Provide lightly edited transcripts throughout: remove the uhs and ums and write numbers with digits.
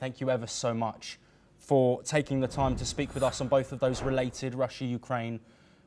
Thank you ever so much for taking the time to speak with us on both of those related Russia-Ukraine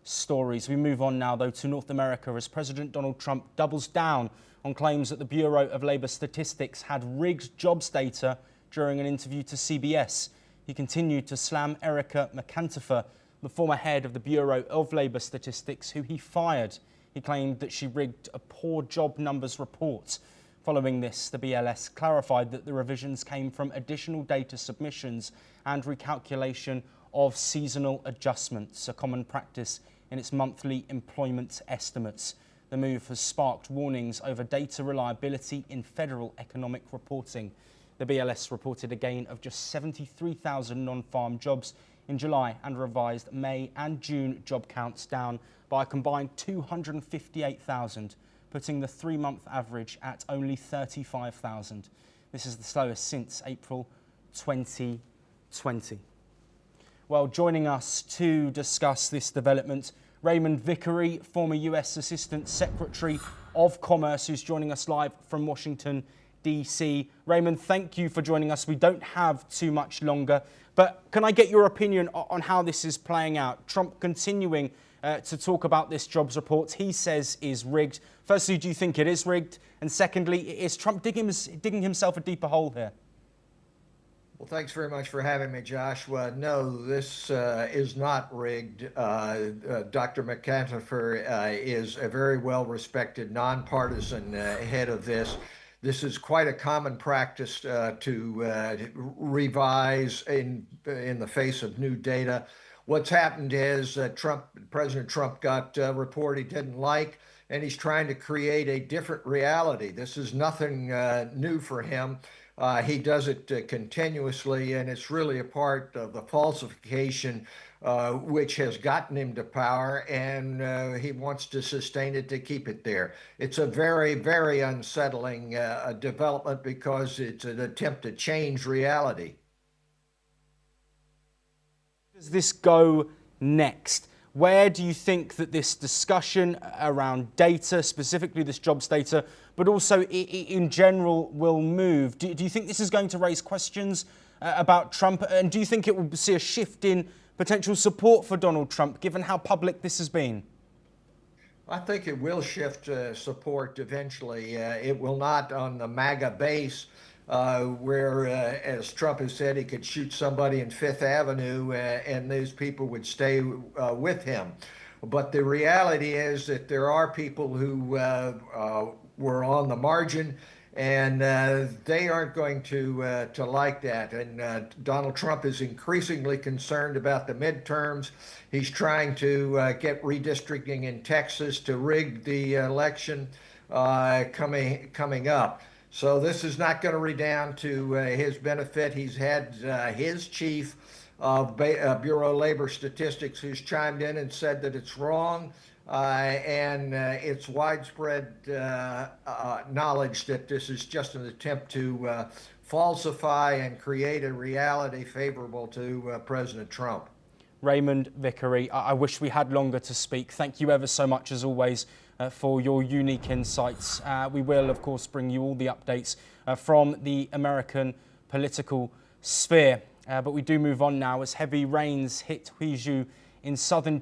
stories. We move on now, though, to North America as President Donald Trump doubles down on claims that the Bureau of Labor Statistics had rigged jobs data during an interview to CBS. He continued to slam Erika McEntarfer, the former head of the Bureau of Labor Statistics, who he fired. He claimed that she rigged a poor job numbers report. Following this, the BLS clarified that the revisions came from additional data submissions and recalculation of seasonal adjustments, a common practice in its monthly employment estimates. The move has sparked warnings over data reliability in federal economic reporting. The BLS reported a gain of just 73,000 non-farm jobs in July and revised May and June job counts down by a combined 258,000. Putting the three-month average at only 35,000. This is the slowest since April 2020. Well, joining us to discuss this development, Raymond Vickery, former US Assistant Secretary of Commerce, who's joining us live from Washington, D.C. Raymond, thank you for joining us. We don't have too much longer, but can I get your opinion on how this is playing out? Trump continuing to talk about this jobs report he says is rigged. Firstly, do you think it is rigged? And secondly, is Trump digging himself a deeper hole here? Well, thanks very much for having me, Joshua. No, this is not rigged. Dr. McEntarfer is a very well-respected, nonpartisan head of this. This is quite a common practice to revise in the face of new data. What's happened is President Trump got a report he didn't like, and he's trying to create a different reality. This is nothing new for him. He does it continuously, and it's really a part of the falsification which has gotten him to power, and he wants to sustain it to keep it there. It's a very, very unsettling development because it's an attempt to change reality. Does this go next? Where do you think that this discussion around data, specifically this jobs data, but also in general, will move? Do you think this is going to raise questions about Trump? And do you think it will see a shift in potential support for Donald Trump, given how public this has been? I think it will shift support eventually. It will not on the MAGA base, where, as Trump has said, he could shoot somebody in Fifth Avenue and those people would stay with him. But the reality is that there are people who were on the margin, and they aren't going to like that. And Donald Trump is increasingly concerned about the midterms. He's trying to get redistricting in Texas to rig the election coming up. So this is not going to redound to his benefit. He's had his chief of Bureau of Labor Statistics who's chimed in and said that it's wrong. And it's widespread knowledge that this is just an attempt to falsify and create a reality favorable to President Trump. Raymond Vickery, I wish we had longer to speak. Thank you ever so much, as always, for your unique insights. We will, of course, bring you all the updates from the American political sphere. But we do move on now as heavy rains hit Huizhou in southern China.